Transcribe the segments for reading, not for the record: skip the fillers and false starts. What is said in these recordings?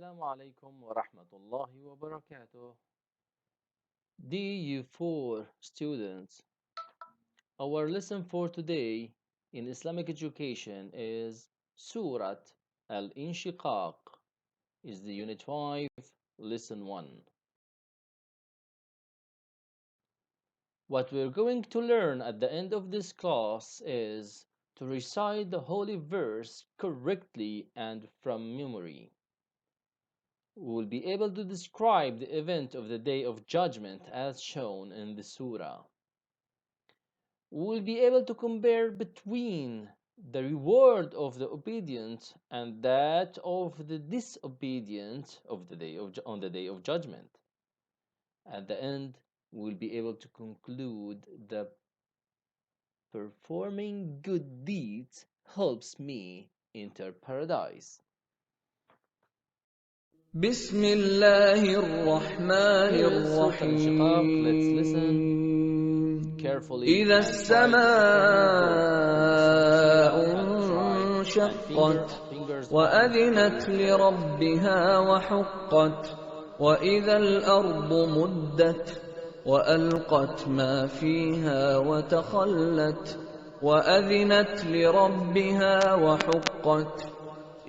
السلام عليكم ورحمة الله وبركاته. DU4 students, our lesson for today in Islamic education is Surah al Inshiqaaq, is the Unit 5, Lesson 1. What we're going to learn at the end of this class is to recite the holy verse correctly and from memory. We will be able to describe the event of the Day of Judgment as shown in the Surah. We will be able to compare between the reward of the obedient and that of the disobedient on the Day of Judgment. At the end, we will be able to conclude the performing good deeds helps me enter paradise. بسم الله الرحمن Here is Surah al Inshiqaaq. Let's listen الرحيم carefully إذا and try to perform both the السماء Shifa انشقت fingers on وأذنت both لربها وحقت وإذا الأرض مدت وألقت ما فيها وتخلت وأذنت لربها وحقت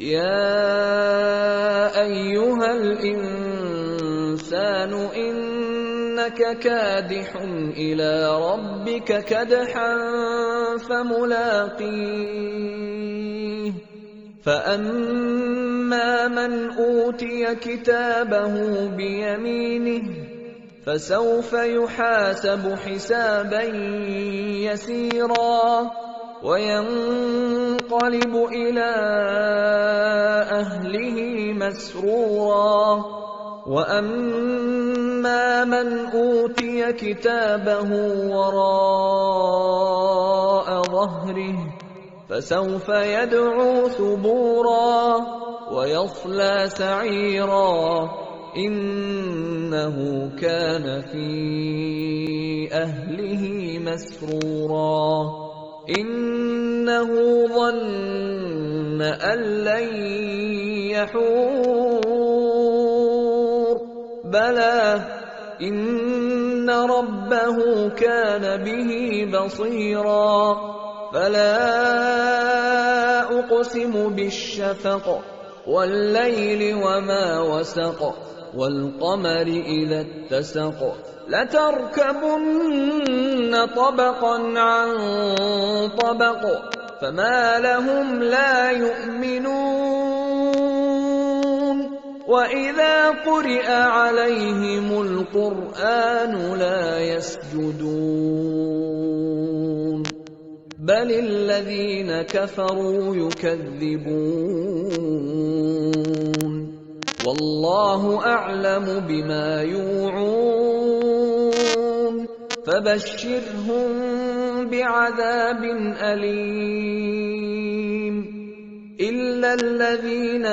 يا أيها الإنسان إنك كادح إلى ربك كدحا فملاقيه فأما من أوتي كتابه بيمينه فسوف يحاسب حسابا يسيرا وينقلب إلى أهله مسرورا وأما من أوتي كتابه وراء ظهره فسوف يدعو ثبورا ويصلى سعيرا إنه كان في أهله مسرورا إنه ظن أن لن يحور بلى إن ربه كان به بصيرا فلا أقسم بالشفق والليل وما وسق والقمر إذا اتسق لتركبن طبقا عن طبق فما لهم لا يؤمنون وإذا قرئ عليهم القرآن لا يسجدون بل الذين كفروا يكذبون والله أعلم بما يوعون فبشرهم بعذاب أليم إلا الذين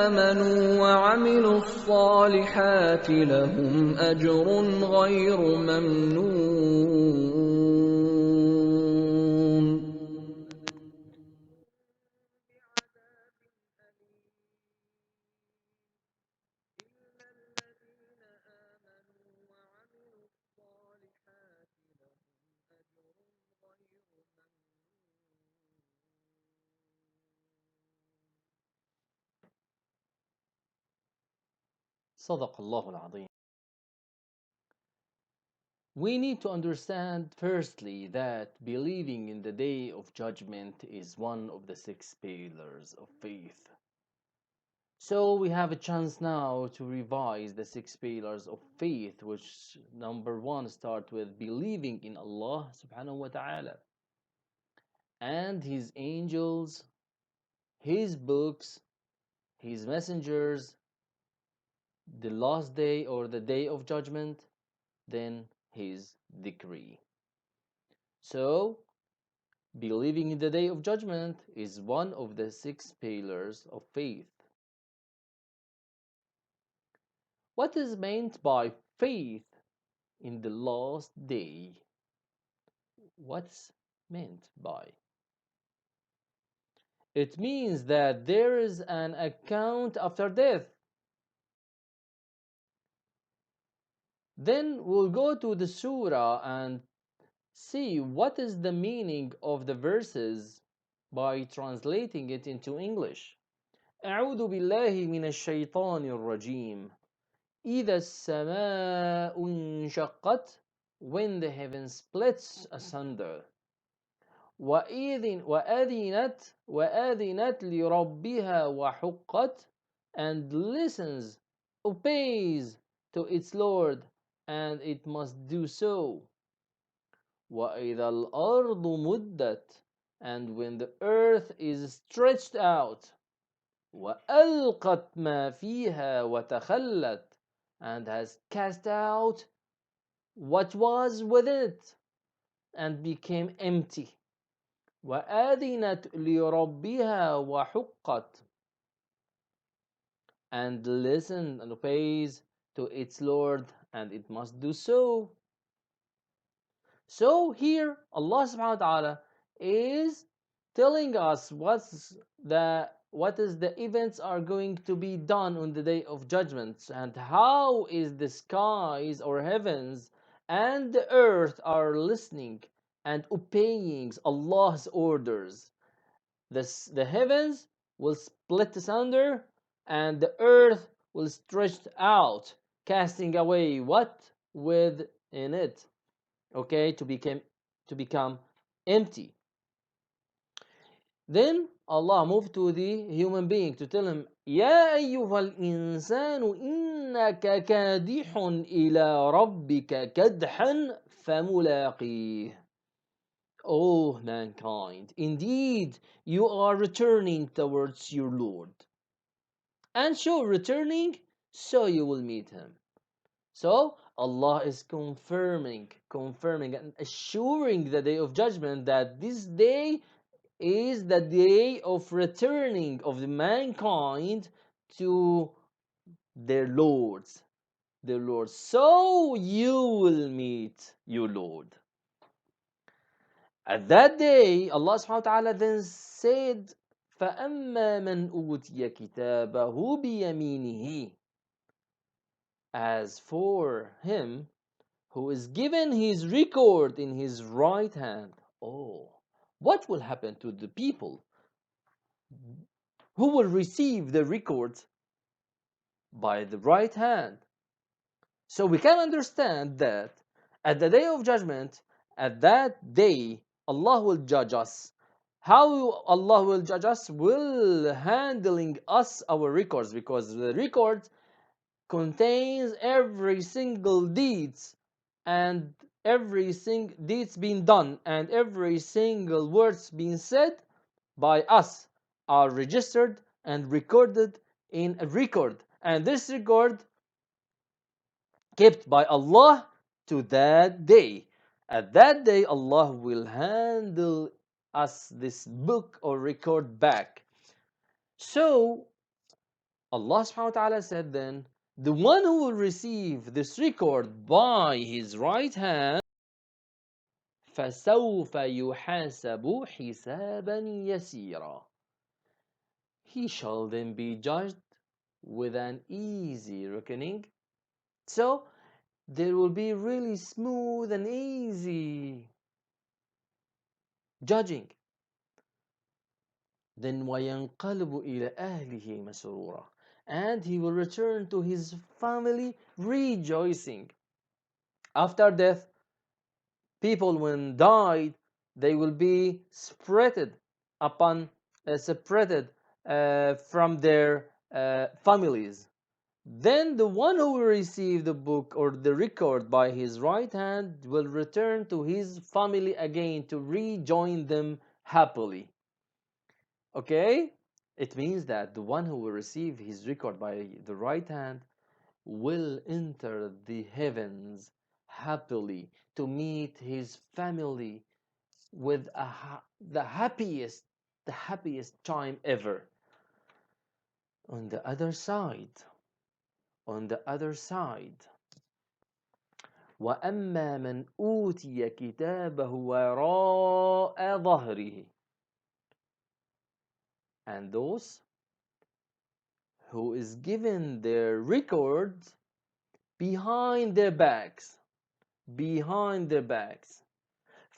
آمنوا وعملوا الصالحات لهم أجر غير ممنون. صدق الله العظيم. We need to understand firstly that believing in the Day of Judgment is one of the 6 pillars of faith. So we have a chance now to revise the 6 pillars of faith, which number 1 start with believing in Allah subhanahu wa ta'ala and His angels, His books, His messengers, the last day or the Day of Judgment, then His decree. So believing in the Day of Judgment is one of the 6 pillars of faith. What is meant by faith in the last day? What's meant by? It means that there is an account after death. Then we'll go to the surah and see what is the meaning of the verses by translating it into English. أعوذ بالله من الشيطان الرجيم. إذا السماء انشقت, when the heaven splits asunder. وأذنت لربها وحقت, and listens, obeys to its Lord, and it must do so. وَإِذَا الْأَرْضُ مُدَّتْ, and when the earth is stretched out. وَأَلْقَتْ مَا فِيهَا وَتَخَلَّتْ, and has cast out what was within it and became empty. وَأَذِنَتْ لِرَبِّهَا وَحُقَّتْ, and listens and obeys to its Lord, and it must do so. So here Allah subhanahu wa ta'ala is telling us what is the events are going to be done on the day of judgment, and how is the skies or heavens and the earth are listening and obeying Allah's orders. The heavens will split asunder, and the earth will stretch out, casting away what within it, okay, to become empty. Then Allah moved to the human being to tell him, يا أيها الإنسان إنك كادح إلى ربك كدحا فملاقيه. O mankind, indeed you are returning towards your Lord, and so returning, so you will meet him. So Allah is confirming and assuring the day of judgment that this day is the day of returning of the mankind to their lords, So you will meet your Lord. At that day, Allah subhanahu wa ta'ala then said, فَأَمَّا مَنْ أُوتِيَ كِتَابَهُ بِيَمِينِهِ, as for him who is given his record in his right hand. Oh, what will happen to the people who will receive the record by the right hand? So we can understand that at the day of judgment, at that day, Allah will judge us. How Allah will judge us? Will handling us our records, because the record contains every single deeds, and every single deeds being done, and every single words being said by us are registered and recorded in a record, and this record kept by Allah to that day. At that day, Allah will handle us this book or record back. So Allah subhanahu wa ta'ala said then, the one who will receive this record by his right hand, فَسَوْفَ يُحَاسَبُ حِسَابًا يَسِيرًا, he shall then be judged with an easy reckoning. So there will be really smooth and easy judging. Then وَيَنْقَلِبُ إِلَى أَهْلِهِ مَسْرُورًا, and he will return to his family rejoicing. After death, people when died, they will be separated from their families. Then the one who will receive the book or the record by his right hand will return to his family again to rejoin them happily. Okay? It means that the one who will receive his record by the right hand will enter the heavens happily to meet his family with the happiest time ever. On the other side, وَأَمَّا مَنْ أُوتِيَ كِتَابَهُ وَرَاءَ ظَهْرِهِ, and those who is given their records behind their backs, behind their backs.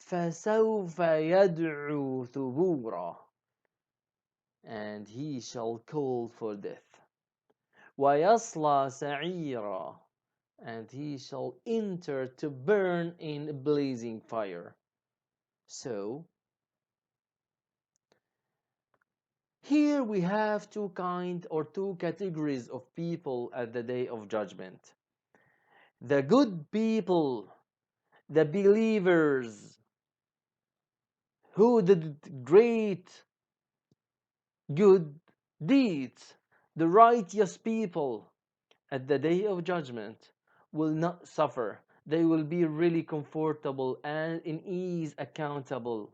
فَسَوْفَ يَدْعُو ثُبُورًا, and he shall call for death. وَيَصْلَى سَعِيرًا, and he shall enter to burn in blazing fire. So, here we have two categories of people at the day of judgment. The good people, the believers who did great good deeds, the righteous people at the day of judgment will not suffer. They will be really comfortable and in ease accountable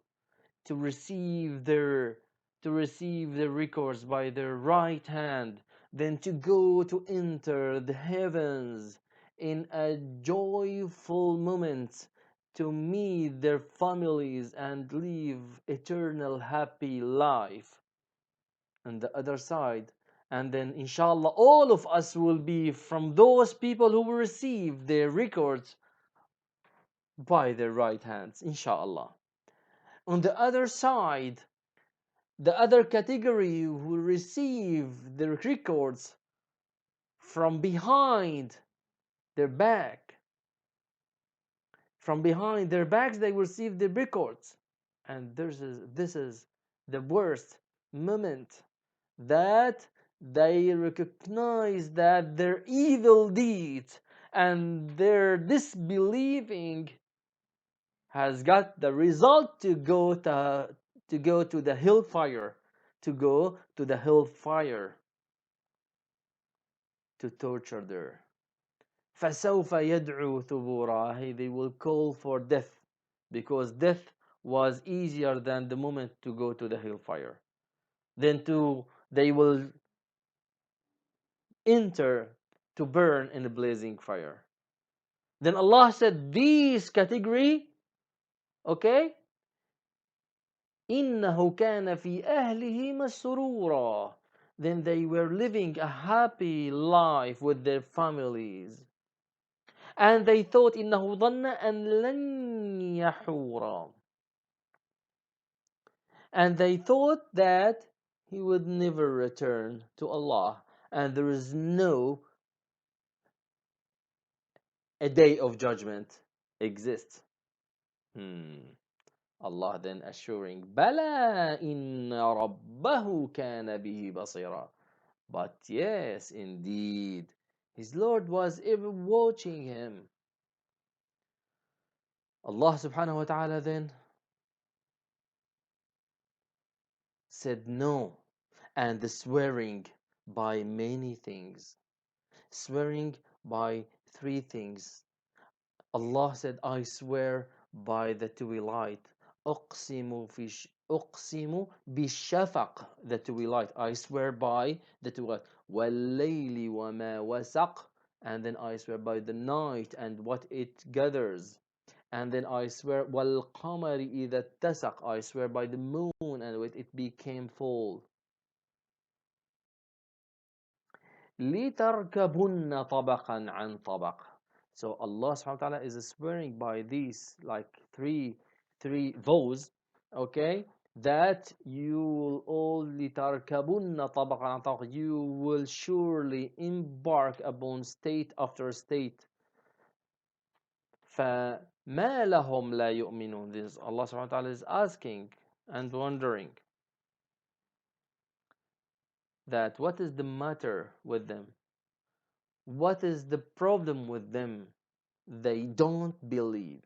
to receive their records by their right hand, then to go to enter the heavens in a joyful moment to meet their families and live eternal happy life on the other side. And then inshallah all of us will be from those people who will receive their records by their right hands, inshallah. On the other side, the other category who will receive the records from behind their back, from behind their backs they will receive the records. And this is the worst moment, that they recognize that their evil deeds and their disbelieving has got the result to go to the hellfire, to go to the hellfire to torture there. فَسَوْفَ يَدْعُو ثُبُورًا, they will call for death, because death was easier than the moment to go to the hellfire. Then they will enter to burn in a blazing fire. Then Allah said, this category, okay, إِنَّهُ كَانَ فِي أَهْلِهِ مَسْرُورًا, then they were living a happy life with their families. And they thought إِنَّهُ ظَنَّ أَن لَن يَحُورًا, and they thought that he would never return to Allah, and there is no a day of judgment exists. Allah then assuring, بَلَا إِنَّ رَبَّهُ كَانَ بِهِ بَصِيرًا, but yes, indeed, his Lord was ever watching him. Allah subhanahu wa ta'ala then said no, and the swearing by many things, swearing by three things. Allah said, I swear by the twilight. أقسم بالشفق, the twilight. I swear by the twilight. والليل وما وسق, and then I swear by the night and what it gathers. And then I swear والقمر إذا اتسق, I swear by the moon and when it became full. لِتَرْكَبُنَّ طَبَقًا عَنْ طَبَقٍ. So Allah subhanahu wa ta'ala is swearing by these like three vows, okay, that you will all لِتَرْكَبُنَّ طَبَقًا عَنْ طَبَقٍ, you will surely embark upon state after state. فَمَا لَهُمْ لَا يُؤْمِنُونَ. This Allah subhanahu wa ta'ala is asking and wondering that what is the matter with them? What is the problem with them? They don't believe.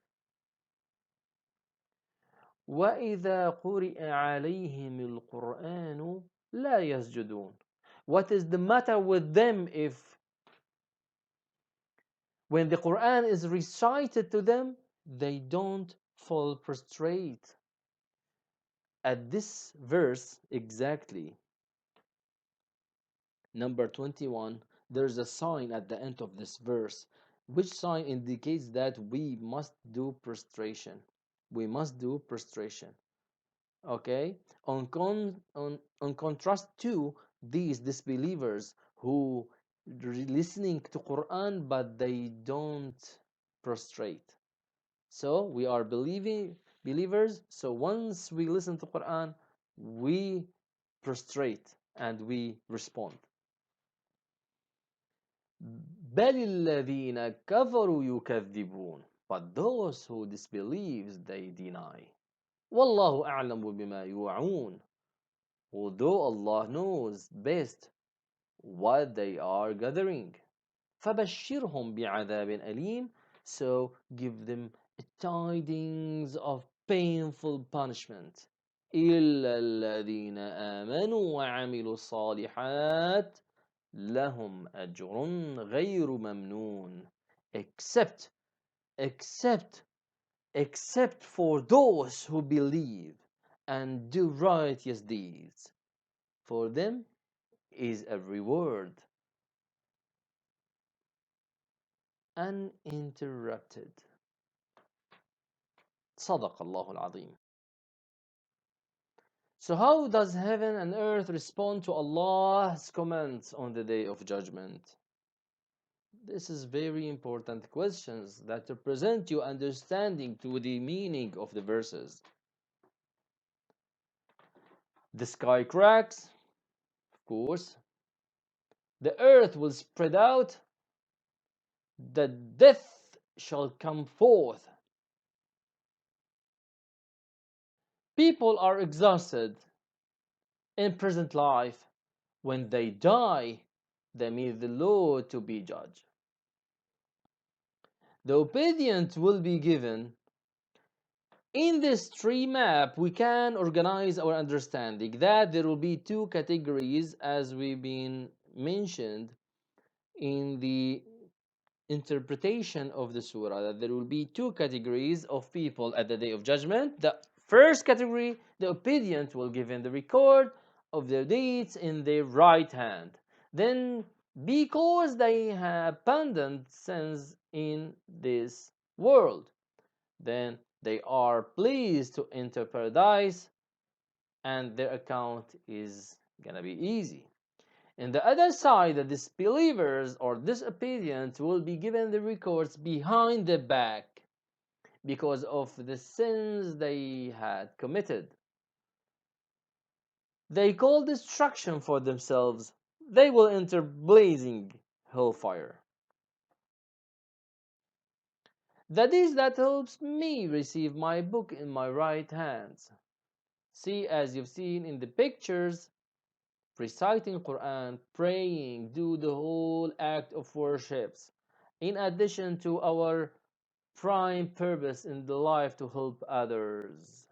وَإِذَا قُرِئَ عَلَيْهِمُ الْقُرْآنُ لَا يَسْجُدُونَ. What is the matter with them if when the Quran is recited to them, they don't fall prostrate? At this verse exactly, number 21, there's a sign at the end of this verse, which sign indicates that we must do prostration. We must do prostration. Okay, on contrast to these disbelievers who listening to Quran, but they don't prostrate. So we are believing believers. So once we listen to Quran, we prostrate and we respond. بل الذين كفروا يكذبون. But those who disbelieve, they deny. والله أعلم بما يوعون. Although Allah knows best what they are gathering. فبشرهم بعذاب أليم. So give them tidings of painful punishment. إلا الذين آمنوا وعملوا الصالحات لهم أجر غير ممنون. Except, except, except for those who believe and do righteous deeds. For them is a reward uninterrupted. صدق الله العظيم. So how does heaven and earth respond to Allah's commands on the day of judgment? This is very important questions that represent your understanding to the meaning of the verses. The sky cracks, of course. The earth will spread out. The death shall come forth. People are exhausted in present life. When they die, they meet the Lord to be judged. The obedient will be given. In this tree map, we can organize our understanding that there will be two categories, as we've been mentioned in the interpretation of the surah, that there will be two categories of people at the day of judgment. The first category, the obedient, will give in the record of their deeds in their right hand. Then, because they have abandoned sins in this world, then they are pleased to enter paradise, and their account is gonna be easy. And the other side, the disbelievers or disobedient will be given the records behind the back because of the sins they had committed. They call destruction for themselves. They will enter blazing hellfire. That is, that helps me receive my book in my right hands. See, as you've seen in the pictures, reciting Quran, praying, do the whole act of worships, in addition to our prime purpose in the life to help others.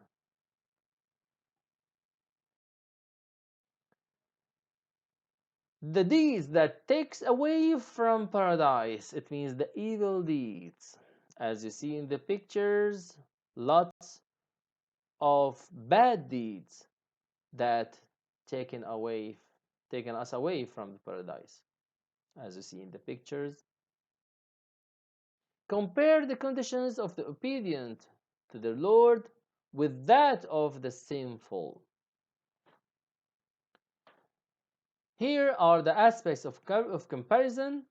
The deeds that takes away from paradise, it means the evil deeds. As you see in the pictures, lots of bad deeds that taken us away from the paradise. As you see in the pictures, compare the conditions of the obedient to their Lord with that of the sinful. Here are the aspects of comparison.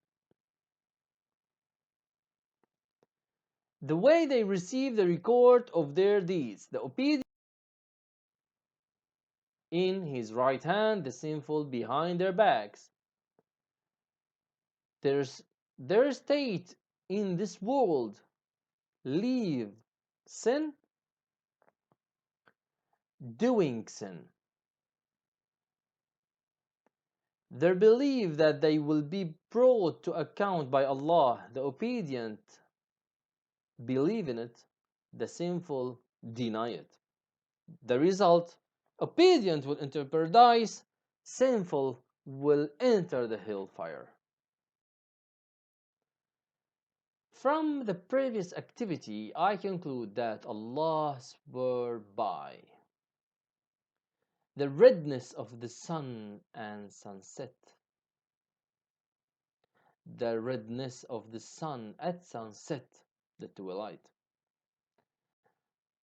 The way they receive the record of their deeds. The obedient in his right hand, the sinful behind their backs. Their state in this world, leave sin, doing sin. Their belief that they will be brought to account by Allah, the obedient believe in it, the sinful deny it. The result, obedient will enter paradise, sinful will enter the hellfire. From the previous activity, I conclude that Allah swore by the redness of the sun and sunset, the redness of the sun at sunset, the twilight,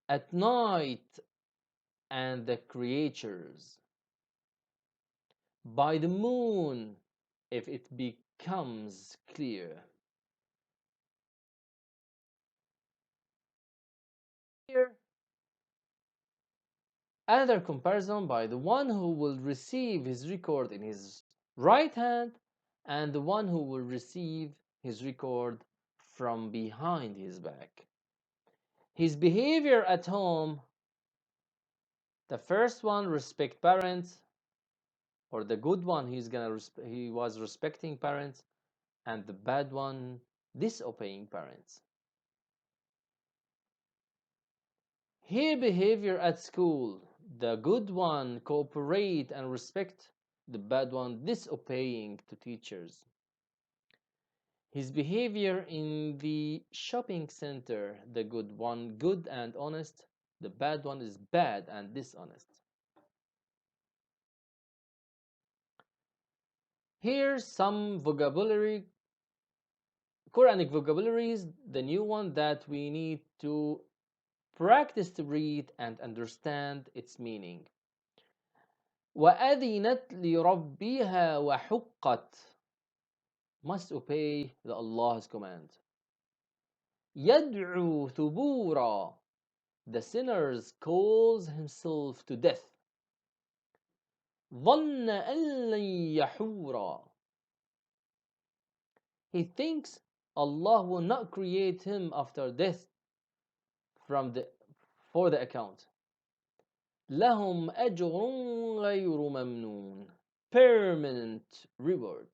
at night, and the creatures, by the moon if it comes clear. Here, another comparison by the one who will receive his record in his right hand and the one who will receive his record from behind his back. His behavior at home, the first one respect parents, or the good one he was respecting parents, and the bad one disobeying parents. His behavior at school, the good one cooperate and respect, the bad one disobeying to teachers. His behavior in the shopping center, the good one good and honest, the bad one is bad and dishonest. Here's some vocabulary, Quranic vocabularies, the new one that we need to practice to read and understand its meaning. وَأَذِنَتْ لِرَبِّهَا وَحُقَّتْ, must obey the Allah's command. يَدْعُو ثُبُورًا, the sinner calls himself to death. ظَنَّ أَن لَّن يَحُورًا, he thinks Allah will not create him after death for the account. لَهُمْ أَجْرٌ غَيْرُ مَمْنُونٍ, permanent reward.